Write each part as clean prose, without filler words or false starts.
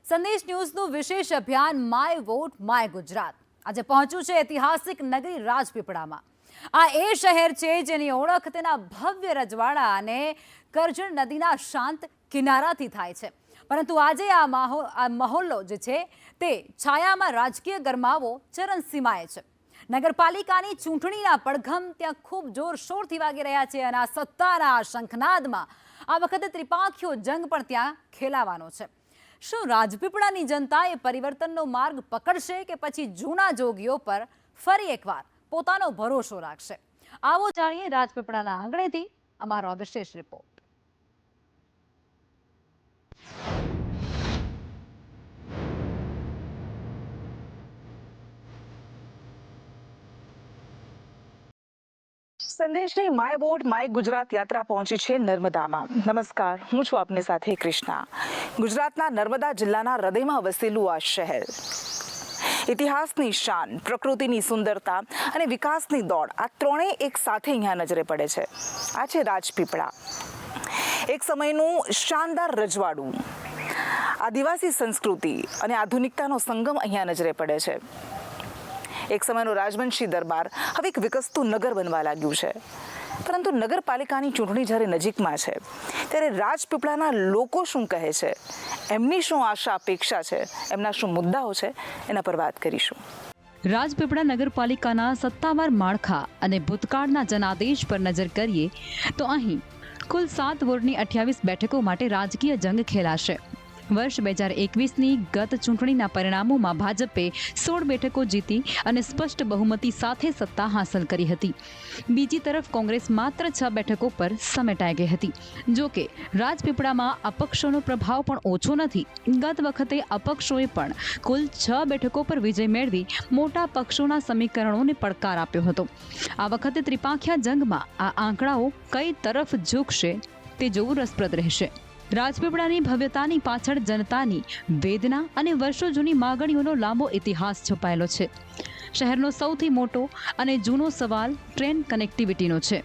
સંદેશ ન્યૂઝનું વિશેષ અભિયાન માય વોટ માય ગુજરાત આજે પહોંચ્યું છે ઐતિહાસિક નગરી રાજપીપળામાં। આ એ શહેર છે જેની ઓળખ તેના ભવ્ય રજવાડા અને કરજણ નદીના શાંત કિનારાથી થાય છે, પરંતુ આજે આ મહોલ્લો જે છે તે છાયામાં રાજકીય ગરમાવો ચરમસીમાએ છે। નગરપાલિકાની ચૂંટણીના પડઘમ ત્યાં ખૂબ જોરશોરથી વાગી રહ્યા છે અને આ સત્તાના શંખનાદમાં આ વખતે ત્રિપાંખીયો જંગ પણ ત્યાં ખેલાવાનો છે। શું રાજપીપળાની જનતા એ પરિવર્તનનો માર્ગ પકડશે કે પછી જૂના જોગીઓ પર ફરી એકવાર પોતાનો ભરોસો રાખશે? આવો જાણીએ રાજપીપળાના આંગણેથી અમારો વિશેષ રિપોર્ટ। સંદેશની માય વોટ માય ગુજરાત યાત્રા પહોંચી છે નર્મદામાં। નમસ્કાર, હું છું આપની સાથે કૃષ્ણા। ગુજરાતના નર્મદા જિલ્લાના હૃદયમાં વસેલું આ શહેર ઇતિહાસની શાન, પ્રકૃતિની સુંદરતા અને વિકાસની દોડ, આ ત્રણેય એક સાથે અહીંયા નજરે પડે છે। આ છે રાજપીપળા, એક સમયનું શાનદાર રજવાડું। આદિવાસી સંસ્કૃતિ અને આધુનિકતાનો સંગમ અહીંયા નજરે પડે છે। એક સમયનો રાજવંશી દરબાર હવે એક વિકસતું નગર બનવા લાગ્યું છે, પરંતુ નગરપાલિકાની ચૂંટણી જ્યારે નજીકમાં છે ત્યારે રાજપીપળાના લોકો શું કહે છે, એમની શું આશા અપેક્ષા છે, એમના શું મુદ્દાઓ છે, એના પર વાત કરીશું। રાજપીપળા નગરપાલિકાના સત્તાવાર માળખા અને ભૂતકાળના જનાદેશ પર નજર કરીએ તો અહીં કુલ 7 વોર્ડની 28 બેઠકો માટે રાજકીય જંગ ખેલાશે। વર્ષ 2021ની ગત ચૂંટણીના પરિણામોમાં ભાજપે 16 બેઠકો જીતી અને સ્પષ્ટ બહુમતી સાથે સત્તા હાંસલ કરી હતી। બીજી તરફ કોંગ્રેસ માત્ર 6 બેઠકો પર સમેટાઈ ગઈ હતી। જો કે રાજપીપળામાં અપક્ષોનો પ્રભાવ પણ ઓછો નથી। ગત વખતે અપક્ષોએ પણ કુલ 6 બેઠકો પર વિજય મેળવી મોટા પક્ષોના સમીકરણોને પડકાર આપ્યો હતો। આ વખતે ત્રિપાંખિયા જંગમાં આ આંકડાઓ કઈ તરફ ઝૂકશે તે જોવું રસપ્રદ રહેશે। રાજપીપળાની ભવ્યતાની પાછળ જનતાની વેદના અને વર્ષો જૂની માગણીઓનો લાંબો ઇતિહાસ છુપાયેલો છે। શહેરનો સૌથી મોટો અને જૂનો સવાલ ટ્રેન કનેક્ટિવિટીનો છે,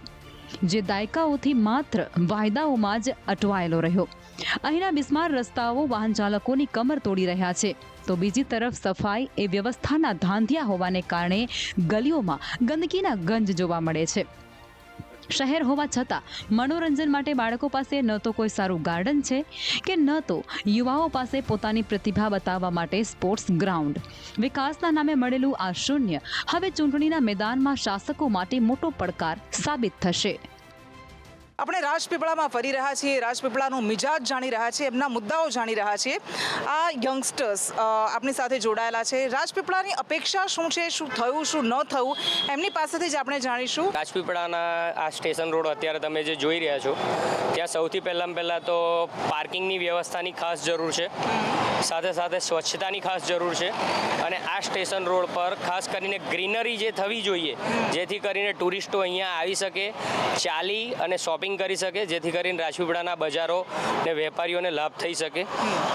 જે દાયકાઓથી માત્ર વાયદાઓમાં જ અટવાયેલો રહ્યો। અહીંના બિસ્માર રસ્તાઓ વાહન ચાલકોની કમર તોડી રહ્યા છે, તો બીજી તરફ સફાઈ એ વ્યવસ્થાના ધાંધિયા હોવાને કારણે ગલીઓમાં ગંદકીના ગંજ જોવા મળે છે। શહેર હોવા છતાં મનોરંજન માટે બાળકો પાસે ન તો કોઈ સારું ગાર્ડન છે કે ન તો યુવાઓ પાસે પોતાની પ્રતિભા બતાવવા માટે સ્પોર્ટ્સ ગ્રાઉન્ડ। વિકાસના નામે મળેલું આ શૂન્ય હવે ચૂંટણીના મેદાનમાં શાસકો માટે મોટો પડકાર સાબિત થશે। આપણે રાજપીપળામાં ફરી રહ્યા છીએ, રાજપીપળાનો મિજાજ જાણી રહ્યા છીએ, એમના મુદ્દાઓ જાણી રહ્યા છીએ। આ યંગસ્ટર્સ આપણી સાથે જોડાયેલા છે। રાજપીપળાની અપેક્ષા શું છે, શું થયું, શું ન થયું, એમની પાસેથી જ આપણે જાણીશું। રાજપીપળાના આ સ્ટેશન રોડ અત્યારે તમે જે જોઈ રહ્યા છો, ત્યાં સૌથી પહેલાં તો પાર્કિંગની વ્યવસ્થાની ખાસ જરૂર છે, સાથે સાથે સ્વચ્છતાની ખાસ જરૂર છે, અને આ સ્ટેશન રોડ પર ખાસ કરીને ગ્રીનરી જે થવી જોઈએ, જેથી કરીને ટુરિસ્ટો અહીંયા આવી શકે, ચાલી અને શોપિંગ કરી શકે, જેથી કરીને રાજપીપળાના બજારો ને વેપારીઓને લાભ થઈ શકે,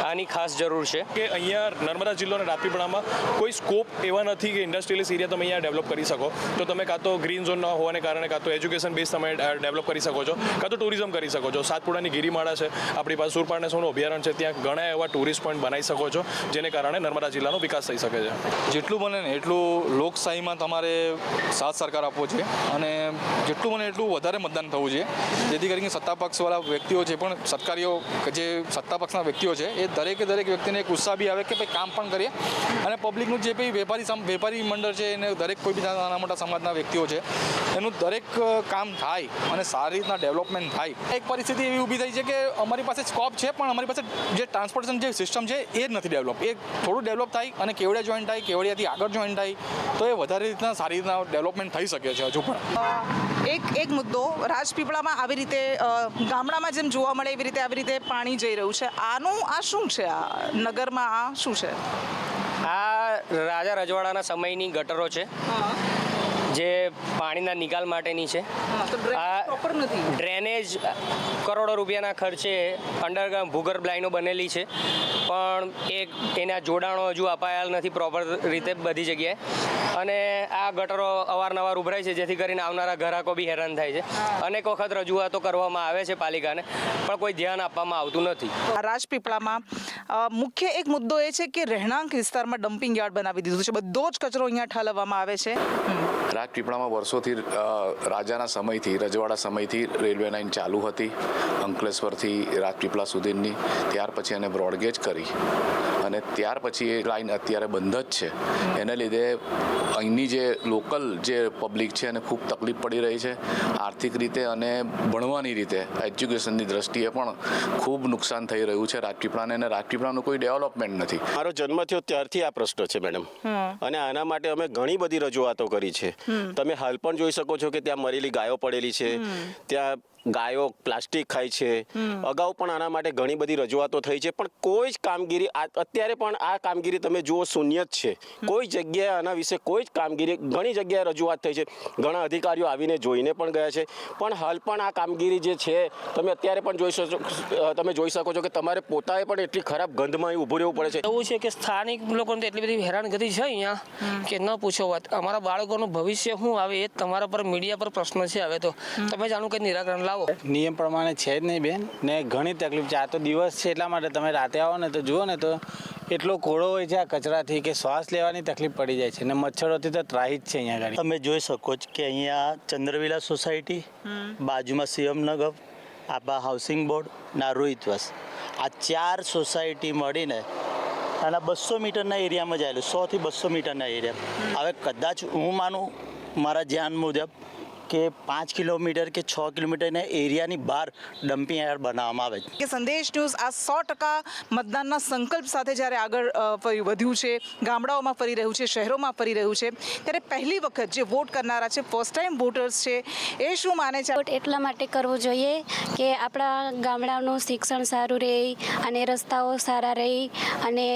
આની ખાસ જરૂર છે। કે અહીંયા નર્મદા જિલ્લો અને રાજપીપળામાં કોઈ સ્કોપ એવા નથી કે ઇન્ડસ્ટ્રીયલિસ્ટ એરિયા તમે અહીંયા ડેવલપ કરી શકો। તો તમે કાં તો ગ્રીન ઝોન ના હોવાને કારણે કાં તો એજ્યુકેશન બેઝ તમે ડેવલપ કરી શકો છો, કાં તો ટુરિઝમ કરી શકો છો। સાતપુડાની ગિરિમાળા છે, આપણી પાસે સુરપાળને સોનું અભયારણ્ય છે, ત્યાં ઘણા એવા ટુરિસ્ટ પોઈન્ટ બનાવી શકો છો, જેને કારણે નર્મદા જિલ્લાનો વિકાસ થઈ શકે છે। જેટલું બને ને એટલું લોકશાહીમાં તમારે સાથ સરકાર આપવો છે, અને જેટલું બને એટલું વધારે મતદાન થવું છે, જેથી કરીને સત્તા પક્ષવાળા વ્યક્તિઓ છે પણ સરકારીઓ જે સત્તા પક્ષના વ્યક્તિઓ છે એ દરેક વ્યક્તિને એક ઉત્સાહ બી આવે કે ભાઈ કામ પણ કરીએ, અને પબ્લિકનું જે ભાઈ વેપારી મંડળ છે એને દરેક કોઈ બી નાના મોટા સમાજના વ્યક્તિઓ છે એનું દરેક કામ થાય અને સારી રીતના ડેવલપમેન્ટ થાય। એક પરિસ્થિતિ એવી ઊભી થઈ છે કે અમારી પાસે સ્કોપ છે પણ અમારી પાસે જે ટ્રાન્સપોર્ટેશન જે સિસ્ટમ છે એ જ નથી ડેવલપ। એ થોડું ડેવલપ થાય અને કેવડિયા જોઈન્ટ થાય, કેવડિયાથી આગળ જોઈન્ટ થાય તો એ વધારે રીતના સારી રીતના ડેવલપમેન્ટ થઈ શકે છે હજુ પણ। એક મુદ્દો રાજપીપળામાં આવી રીતે ગામડામાં જેમ જોવા મળે એવી રીતે પાણી જઈ રહ્યું છે, આ શું છે? આ નગરમાં આ શું છે? આ રાજા રજવાડાના સમયની ગટરો છે, જે પાણીના નિકાલ માટેની છે। પ્રોપર નથી, ડ્રેનેજ કરોડો રૂપિયાના ખર્ચે અંડરગ્રાઉન્ડ ભૂગર્ભ લાઈનો બનેલી છે, પણ એના જોડાણો હજુ અપાયેલ નથી પ્રોપર રીતે બધી જગ્યાએ, અને આ ગટરો અવારનવાર ઉભરાય છે, જેથી કરીને આવનારા ગ્રાહકો બી હેરાન થાય છે. અનેક વખત રજૂઆતો કરવામાં આવે છે પાલિકાને, પણ કોઈ ધ્યાન આપવામાં આવતું નથી. રાજપીપળામાં મુખ્ય એક મુદ્દો એ છે કે રહેણાંક વિસ્તારમાં ડમ્પિંગ યાર્ડ બનાવી દીધું છે. બધો જ કચરો અહીંયા ઠાલવવામાં આવે છે. રાજપીપળામાં વર્ષોથી રાજાના સમયથી, રજવાડા સમયથી રેલવે લાઇન ચાલુ હતી, અંકલેશ્વરથી રાજપીપળા સુધીની. ત્યાર પછી એને બ્રોડગેજ કરી અને ત્યાર પછી એ લાઇન અત્યારે બંધ જ છે. એને લીધે અહીંની જે લોકલ જે પબ્લિક છે એને ખૂબ તકલીફ પડી રહી છે આર્થિક રીતે અને ભણવાની રીતે, એજ્યુકેશનની દ્રષ્ટિએ પણ ખૂબ નુકસાન થઈ રહ્યું છે રાજપીપળાને, અને રાજપીપળાનું કોઈ ડેવલપમેન્ટ નથી. મારો જન્મ થયો ત્યારથી આ પ્રશ્ન છે મેડમ, અને આના માટે અમે ઘણી બધી રજૂઆતો કરી છે. તમે હાલ પણ જોઈ શકો છો કે ત્યાં મરેલી ગાયો પડેલી છે, ત્યાં ગાયો પ્લાસ્ટિક ખાય છે. અગાઉ પણ આના માટે ઘણી બધી રજૂઆતો થઈ છે, પણ કોઈ જ કામગીરી અત્યારે પણ આ કામગીરી તમે જુઓ શૂન્ય જ છે. કોઈ જગ્યાએ આના વિશે કોઈ જ કામગીરી, ઘણી જગ્યાએ રજૂઆત થઈ છે, ઘણા અધિકારીઓ આવીને જોઈને પણ ગયા છે, પણ હાલ પણ આ કામગીરી જે છે તમે અત્યારે પણ જોઈ શકો છો કે તમારે પોતાએ પણ એટલી ખરાબ ગંધમાં ઊભું રહેવું પડે છે. એવું છે કે સ્થાનિક લોકોને એટલી બધી હેરાનગતિ છે અહીંયા કે ન પૂછો વાત. અમારા બાળકોનું ભવિષ્ય શું આવે એ તમારા પર મીડિયા પર પ્રશ્ન છે. હવે તો તમે જાણો કે નિરાકરણ નિયમ પ્રમાણે છે જ નહીં બેન, ને ઘણી તકલીફ છે. આ તો દિવસ છે એટલા માટે તમે રાતે આવો ને તો જુઓ ને તો એટલો કોળો હોય છે આ કચરાથી કે શ્વાસ લેવાની તકલીફ પડી જાય છે, ને મચ્છરોથી તો ત્રાહી જ છે અહીંયા આગળ. તમે જોઈ શકો છો કે અહીંયા ચંદ્રવિલા સોસાયટી, બાજુમાં સીએમનગર, આબા હાઉસિંગ બોર્ડ, ના રોહિતવાસ, આ 4 સોસાયટી મળીને આના 200 મીટરના એરિયામાં જ આવેલું, 100 થી 200 મીટરના એરિયા. હવે કદાચ હું માનું મારા ધ્યાન મુજબ કે 5 કિલોમીટર કે 6 કિલોમીટરના એરિયાની બહાર ડમ્પિંગ યાર્ડ બનાવવામાં આવે છે. કે સંદેશ ન્યૂઝ આ 100% મતદાનના સંકલ્પ સાથે જ્યારે આગળ વધ્યું છે, ગામડાઓમાં ફરી રહ્યું છે, શહેરોમાં ફરી રહ્યું છે, ત્યારે પહેલી વખત જે વોટ કરનારા છે, ફર્સ્ટ ટાઈમ વોટર્સ છે, એ શું માને છે? વોટ એટલા માટે કરવો જોઈએ કે આપણા ગામડાનું શિક્ષણ સારું રહે અને રસ્તાઓ સારા રહે, અને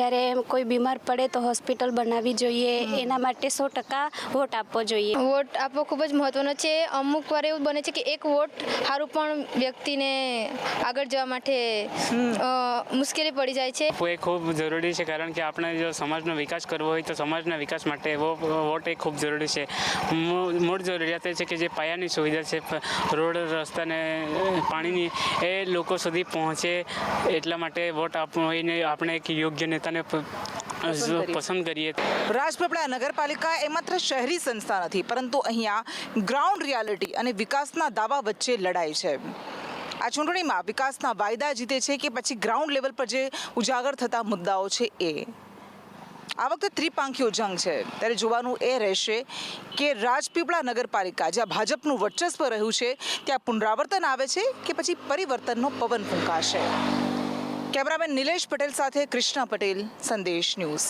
જ્યારે કોઈ બીમાર પડે તો હોસ્પિટલ બનાવવી જોઈએ. એના માટે 100% વોટ આપવો જોઈએ. વોટ આપવો ખૂબ જ મહત્વનો છે. અમુક વાર એવું બને છે કે એક વોટ સારું પણ વ્યક્તિને આગળ જવા માટે મુશ્કેલી પડી જાય છે. એ ખૂબ જરૂરી છે, કારણ કે આપણે જો સમાજનો વિકાસ કરવો હોય તો સમાજના વિકાસ માટે વોટ એ ખૂબ જરૂરી છે. મૂળ જરૂરિયાત એ છે કે જે પાયાની સુવિધા છે, રોડ, રસ્તાને પાણીની, એ લોકો સુધી પહોંચે. એટલા માટે વોટ આપવો હોય, આપણે એક યોગ્ય નેતાને પસંદ કરીએ. રાજપીપળા નગરપાલિકા એ માત્ર શહેરી સંસ્થા નથી, પરંતુ અહીંયા ગ્રાઉન્ડ રિયાલિટી અને વિકાસના દાવા વચ્ચે લડાઈ છે. આ ચૂંટણીમાં વિકાસના વાયદા જીતે છે કે પછી ગ્રાઉન્ડ લેવલ પર જે ઉજાગર થતા મુદ્દાઓ છે એ. આ વખતે ત્રિપાંખીયો જંગ છે, ત્યારે જોવાનું એ રહેશે કે રાજપીપળા નગરપાલિકા જ્યાં ભાજપનું વર્ચસ્વ રહ્યું છે ત્યાં પુનરાવર્તન આવે છે કે પછી પરિવર્તનનો પવન ફૂંકાશે. કેમેરામેન નિલેશ પટેલ સાથે કૃષ્ણા પટેલ, સંદેશ ન્યૂઝ.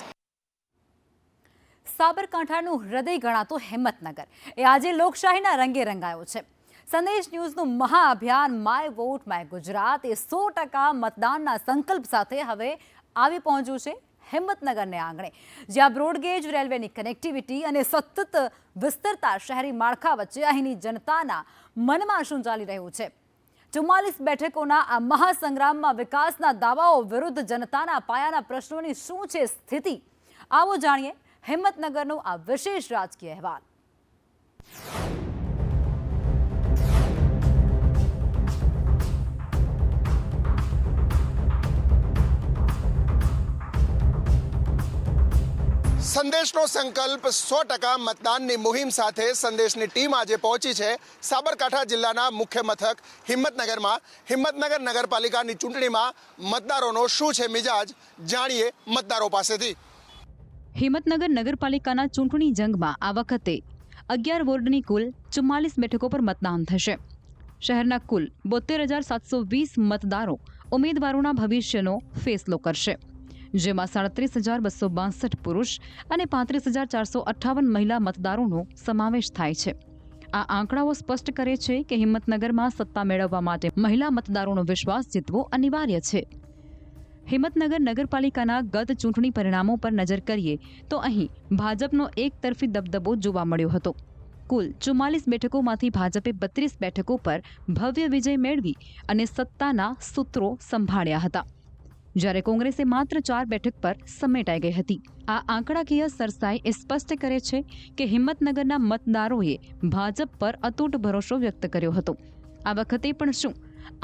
સાબરકાંઠાનું હૃદય ગણાતો હિંમતનગર એ આજે લોકશાહીના રંગે રંગાયો છે. સંદેશ ન્યૂઝનું મહાઅભિયાન માય વોટ માય ગુજરાત એ 100% મતદાનના સંકલ્પ સાથે હવે આવી પહોંચ્યું છે હિંમતનગરને આંગણે, જ્યાં બ્રોડગેજ રેલવેની કનેક્ટિવિટી અને સતત વિસ્તરતા શહેરી માળખા વચ્ચે અહીંની જનતાના મનમાં શું ચાલી રહ્યું છે. 44 બેઠકોના આ મહાસંગ્રામમાં વિકાસના દાવાઓ વિરુદ્ધ જનતાના પાયાના પ્રશ્નોની શું છે સ્થિતિ, આવો જાણીએ હિંમતનગરનો આ વિશેષ રાજકીય અહેવાલ. સંદેશનો સંકલ્પ 100% મતદાનની મુહિમ સાથે સંદેશની ટીમ આજે પહોંચી છે સાબરકાંઠા જિલ્લાના મુખ્ય મથક હિંમતનગરમાં. હિંમતનગર નગરપાલિકાની ચૂંટણીમાં મતદારોનો શું છે મિજાજ, જાણીએ મતદારો પાસેથી. હિંમતનગર નગરપાલિકાના ચૂંટણી જંગમાં આ વખતે 11 વોર્ડની કુલ 44 બેઠકો પર મતદાન થશે. શહેરના કુલ 72,720 મતદારો ઉમેદવારોના ભવિષ્યનો ફેસલો કરશે, જેમાં 37,262 પુરુષ અને 35,458 મહિલા મતદારોનો સમાવેશ થાય છે. આ આંકડાઓ સ્પષ્ટ કરે છે કે હિંમતનગરમાં સત્તા મેળવવા માટે મહિલા મતદારોનો વિશ્વાસ જીતવો અનિવાર્ય છે. હિંમતનગર નગરપાલિકાના ગત ચૂંટણી પરિણામો પર નજર કરીએ તો અહીં ભાજપનો એકતરફી દબદબો જોવા મળ્યો હતો. કુલ 44 બેઠકોમાંથી ભાજપે 32 બેઠકો પર ભવ્ય વિજય મેળવી અને સત્તાના સૂત્રો સંભાળ્યા હતા. જ્યારે કોંગ્રેસે માત્ર 4 બેઠક પર સમેટાઈ ગઈ હતી. આ આંકડાકીય સરસાઈ એ સ્પષ્ટ કરે છે કે હિંમતનગરના મતદારોએ ભાજપ પર અતૂટ ભરોસો વ્યક્ત કર્યો હતો. આ વખતે પણ શું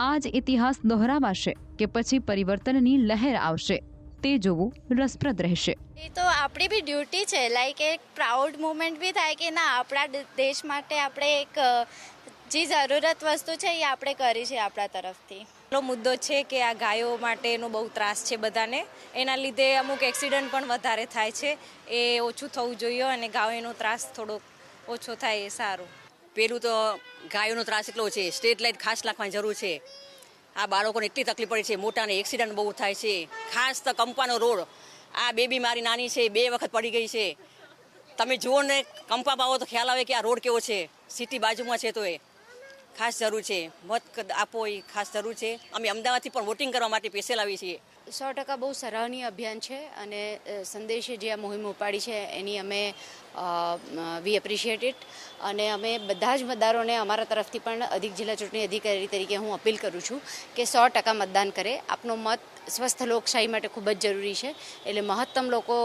આ જ ઇતિહાસ દોહરાવાશે કે પછી પરિવર્તનની લહેર આવશે તે જોવું રસપ્રદ રહેશે. એ તો આપણી બી ડ્યુટી છે, લાઈક એક પ્રાઉડ મુમેન્ટ બી થાય કે ના, આપણા દેશ માટે આપણે એક જે જરૂરત વસ્તુ છે એ આપણે કરી છે આપણા તરફથી. એટલો મુદ્દો છે કે આ ગાયો માટેનો બહુ ત્રાસ છે બધાને, એના લીધે અમુક એક્સિડન્ટ પણ વધારે થાય છે. એ ઓછું થવું જોઈએ અને ગાયોનો ત્રાસ થોડોક ઓછો થાય એ સારું. પેલું તો ગાયોનો ત્રાસ એટલો છે, સ્ટ્રીટ લાઇટ ખાસ નાખવાની જરૂર છે. આ બાળકોને એટલી તકલીફ પડે છે, મોટાને એક્સિડન્ટ બહુ થાય છે. ખાસ તો કંપાનો રોડ, આ બેબી મારી નાની છે, 2 વખત પડી ગઈ છે. તમે જુઓ ને, કંપામાં આવો તો ખ્યાલ આવે કે આ રોડ કેવો છે. સિટી બાજુમાં છે તો એ ખાસ જરૂર છે. મત આપો એ ખાસ જરૂર છે. અમે અમદાવાદથી પણ વોટિંગ કરવા માટે પેસેલ આવીએ છીએ. 100% બહુ સરાહનીય અભિયાન છે અને સંદેશે જે આ મુહિમ ઉપાડી છે એની અમે વી એપ્રિશિએટ ઇટ. અને અમે બધા જ મતદારોને અમારા તરફથી પણ અધિક જિલ્લા ચૂંટણી અધિકારી તરીકે હું અપીલ કરું છું કે 100% મતદાન કરે. આપનો મત સ્વસ્થ લોકશાહી માટે ખૂબ જ જરૂરી છે, એટલે મહત્તમ લોકો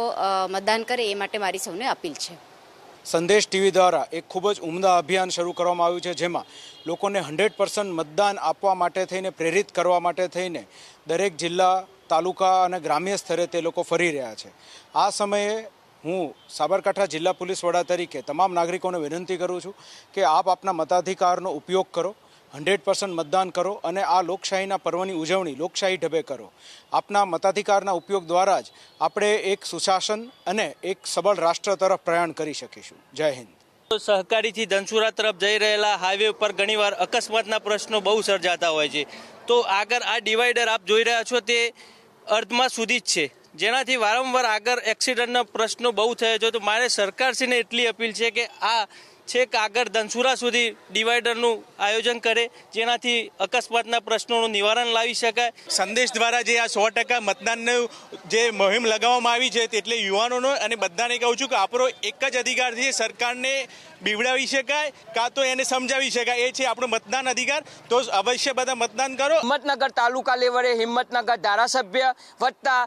મતદાન કરે એ માટે મારી સૌને અપીલ છે. સંદેશ ટીવી દ્વારા એક ખૂબ જ ઉમદા અભિયાન શરૂ કરવામાં આવ્યું છે, જેમાં લોકોને 100% મતદાન આપવા માટે થઈને પ્રેરિત કરવા માટે થઈને દરેક જિલ્લા, તાલુકા અને ગ્રામ્ય સ્તરે તે લોકો ફરી રહ્યા છે. આ સમયે હું સાબરકાંઠા જિલ્લા પોલીસ વડા તરીકે તમામ નાગરિકોને વિનંતી કરું છું કે આપ આપના મતાધિકારનો ઉપયોગ કરો, 100% મતદાન કરો અને આ લોકશાહીના પર્વની ઉજવણી લોકશાહી ઢબે કરો. આપના મતાધિકારના ઉપયોગ દ્વારા જ આપણે એક સુશાસન અને એક સબળ રાષ્ટ્ર તરફ પ્રયાણ કરી શકીશું. જય હિન્દ. સહકારીથી ધનસુરા તરફ જઈ રહેલા હાઈવે ઉપર ઘણીવાર અકસ્માતના પ્રશ્નો બહુ સર્જાતા હોય છે. તો આગળ આ ડિવાઈડર આપ જોઈ રહ્યા છો તે અર્ધમાં સુધી જ છે, જેનાથી વારંવાર આગળ એક્સિડન્ટના પ્રશ્નો બહુ થયા છે. તો મારે સરકારશ્રીને એટલી અપીલ છે કે આ છેક આગળ ધનસુરા સુધી ડિવાઈડરનું આયોજન કરે, જેનાથી અકસ્માતના પ્રશ્નોનું નિવારણ લાવી શકાય. સંદેશ દ્વારા જે આ 100% મતદાનનું જે મુહિમ લગાવવામાં આવી છે, એટલે યુવાનોનો અને બધાને કહું છું કે આપણો એક જ અધિકાર છે, સરકારને બીવડાવી શકાય કાં તો એને સમજાવી શકાય, એ છે આપણો મતદાન અધિકાર. તો અવશ્ય બધા મતદાન કરો. હિંમતનગર તાલુકા લેવલે હિંમતનગર ધારાસભ્ય વત્તા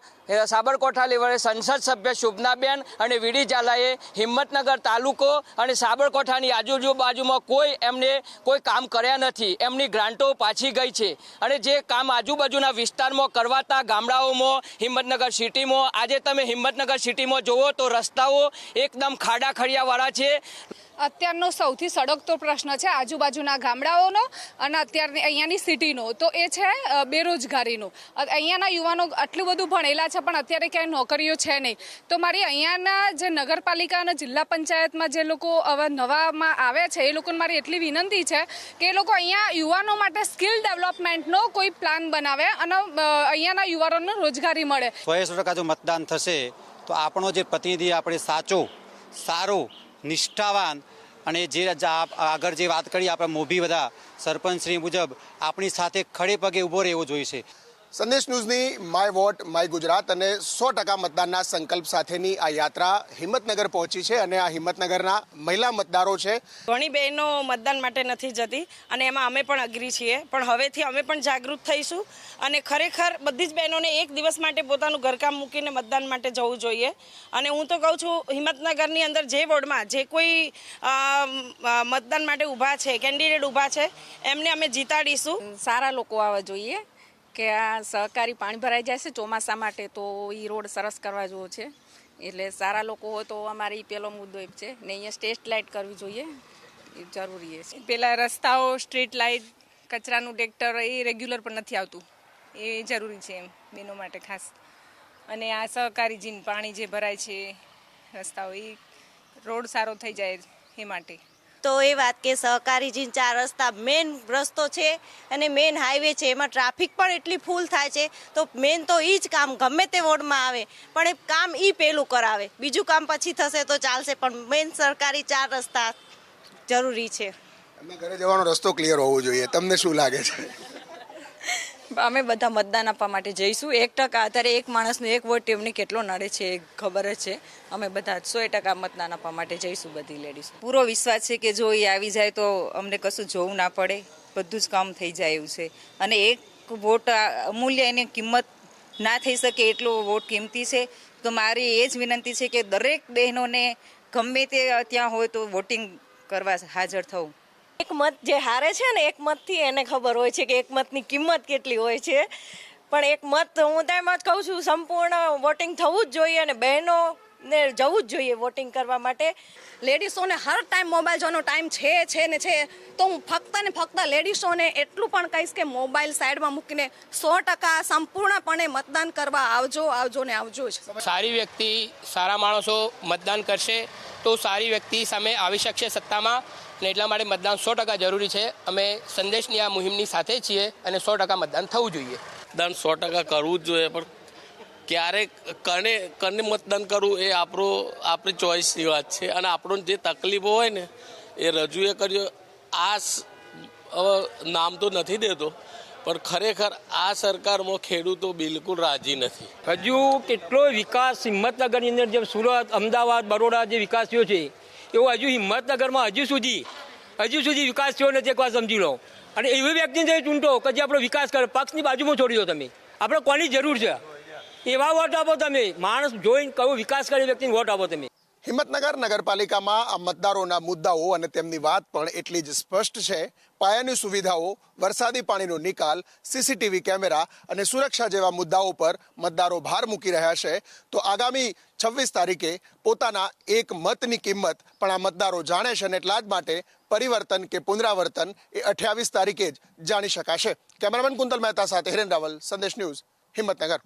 સાબરકાંઠા લેવલે સંસદ સભ્ય શુભનાબેન અને વીડી ઝાલાએ હિંમતનગર તાલુકો અને સાબરકાંઠાની આજુબાજુમાં એમને કોઈ કામ કર્યા નથી. એમની ગ્રાન્ટો પાછી ગઈ છે અને જે કામ આજુબાજુના વિસ્તારમાં કરવાતા ગામડાઓમાં, હિંમતનગર સિટીમાં, આજે તમે હિંમતનગર સિટીમાં જુઓ તો રસ્તાઓ એકદમ ખાડા ખડિયાવાળા છે. અત્યારનો સૌથી સળગતો પ્રશ્ન છે આજુબાજુના ગામડાઓનો અને અત્યારની અહીંયાની સિટીનો, તો એ છે બેરોજગારીનો. અહીંયાના યુવાનો આટલું બધું ભણેલા છે પણ અત્યારે ક્યાંય નોકરીઓ છે નહીં. તો મારી અહીંયાના જે નગરપાલિકા અને જિલ્લા પંચાયતમાં જે લોકો હવે નવામાં આવ્યા છે એ લોકોને મારી એટલી વિનંતી છે કે એ લોકો અહીંયા યુવાનો માટે સ્કિલ ડેવલપમેન્ટનો કોઈ પ્લાન બનાવે અને અહીંયાના યુવાનોને રોજગારી મળે. 100% જો મતદાન થશે તો આપણો જે પ્રતિનિધિ આપણે સાચો, સારો, નિષ્ઠાવાન અને જે આગળ જે વાત કરી આપણે મોભી બધા સરપંચશ્રી મુજબ આપણી સાથે ખડે પગે ઊભો રહેવો જોઈશે. સંદેશ ન્યૂઝની માય વોટ માય ગુજરાત અને 100% મતદાનના સંકલ્પ સાથેની આ યાત્રા હિંમતનગર પહોંચી છે અને આ હિંમતનગરના મહિલા મતદારો છે. ઘણી બહેનો મતદાન માટે નથી જતી અને એમાં અમે પણ અગ્રી છીએ, પણ હવેથી અમે પણ જાગૃત થઈશું અને ખરેખર બધી જ બહેનોને એક દિવસ માટે પોતાનું ઘરકામ મૂકીને મતદાન માટે જવું જોઈએ. અને હું તો કહું છું, હિંમતનગરની અંદર જે વોર્ડમાં જે કોઈ મતદાન માટે ઊભા છે, કેન્ડિડેટ ઊભા છે, એમને અમે જીતાડીશું. સારા લોકો આવવા જોઈએ કે આ સહકારી પાણી ભરાઈ જાય છે ચોમાસા માટે, તો એ રોડ સરસ કરવા જેવો છે. એટલે સારા લોકો હોય તો અમારે પહેલો મુદ્દો એ છે ને અહીંયા સ્ટ્રીટ લાઇટ કરવી જોઈએ, એ જરૂરી છે. પેલા રસ્તાઓ, સ્ટ્રીટ લાઇટ, કચરાનું ટ્રેક્ટર એ રેગ્યુલર પણ નથી આવતું, એ જરૂરી છે એમ બેનો માટે ખાસ. અને આ સહકારી જીન પાણી જે ભરાય છે રસ્તાઓ, એ રોડ સારો થઈ જાય એ માટે. તો એ વાત કે સહકારી જીન 4 રસ્તા મેન રસ્તો છે અને મેન હાઈવે છે, એમાં ટ્રાફિક પણ એટલી ફૂલ થાય છે. તો મેન તો એ જ કામ ગમે તે વોર્ડમાં આવે પણ એ કામ એ પહેલું કરાવે, બીજું કામ પછી થશે તો ચાલશે, પણ મેન સરકારી 4 રસ્તા જરૂરી છે. એમના ઘરે જવાનો રસ્તો ક્લિયર હોવો જોઈએ. તમને શું લાગે છે? અમે બધા મતદાન આપવા માટે જઈશું. 1% અત્યારે એક માણસનો 1 વોટ એમને કેટલો નડે છે એ ખબર જ છે. અમે બધા 100% મતદાન આપવા માટે જઈશું, બધી લેડીઝ. પૂરો વિશ્વાસ છે કે જો એ આવી જાય તો અમને કશું જોવું ના પડે, બધું જ કામ થઈ જાય એવું છે. અને એક વોટ અમૂલ્ય, એની કિંમત ના થઈ શકે એટલો વોટ કિંમતી છે. તો મારી એ જ વિનંતી છે કે દરેક બહેનોને ગમે તે ત્યાં હોય તો વોટિંગ કરવા હાજર થવું. એક મત જે હારે છે ને, એક મતથી એને ખબર હોય છે કે એક મતની કિંમત કેટલી હોય છે. પણ એક મત હું તેમ જ કહું છું, સંપૂર્ણ વોટિંગ થવું જ જોઈએ અને બહેનોને જવું જ જોઈએ વોટિંગ કરવા માટે. લેડીઝોને હર ટાઈમ મોબાઈલ જોવાનો ટાઈમ છે તો હું ફક્ત ને ફક્ત લેડીઝોને એટલું પણ કહીશ કે મોબાઈલ સાઈડમાં મૂકીને 100% સંપૂર્ણપણે મતદાન કરવા આવજો ને આવજો જ. સારી વ્યક્તિ, સારા માણસો મતદાન કરશે તો સારી વ્યક્તિ સામે આવી શકશે સત્તામાં, અને એટલા માટે મતદાન 100% જરૂરી છે. અમે સંદેશની આ મુહિમની સાથે છીએ અને 100% મતદાન થવું જોઈએ. મતદાન 100% કરવું જ જોઈએ, પણ ક્યારે કને મતદાન કરવું એ આપણી ચોઈસની વાત છે. અને આપણો જે તકલીફો હોય ને એ રજૂ કર્યો. હવે નામ તો નથી દેતો, પણ ખરેખર આ સરકારમાં ખેડૂતો બિલકુલ રાજી નથી. હજુ કેટલો વિકાસ હિંમતનગરની અંદર જેમ સુરત, અમદાવાદ, બરોડા જે વિકાસ થયો છે એવો હજુ હિંમતનગરમાં હજુ સુધી વિકાસ થયો નથી. એક વાત સમજી લો. અને એવી વ્યક્તિને ચૂંટો કે જે આપણો વિકાસ કરે. પક્ષની બાજુમાં છોડી દો તમે. આપણે કોની જરૂર છે એવા વોટ આપો તમે. માણસ જોઈને કયો વિકાસ કરે વ્યક્તિને વોટ આપો તમે. હિંમતનગર નગરપાલિકામાં આ મતદારોના મુદ્દાઓ અને તેમની વાત પણ એટલી જ સ્પષ્ટ છે. પાયાની સુવિધાઓ, વરસાદી પાણીનો નિકાલ, સીસીટીવી કેમેરા અને સુરક્ષા જેવા મુદ્દાઓ પર મતદારો ભાર મૂકી રહ્યા છે. તો આગામી 26 તારીખે પોતાના એક મતની કિંમત પણ આ મતદારો જાણે છે અને એટલા જ માટે પરિવર્તન કે પુનરાવર્તન એ 28 તારીખે જ જાણી શકાશે. કેમેરામેન કુંતલ મહેતા સાથે હિરેન રાવલ, સંદેશ ન્યૂઝ, હિંમતનગર.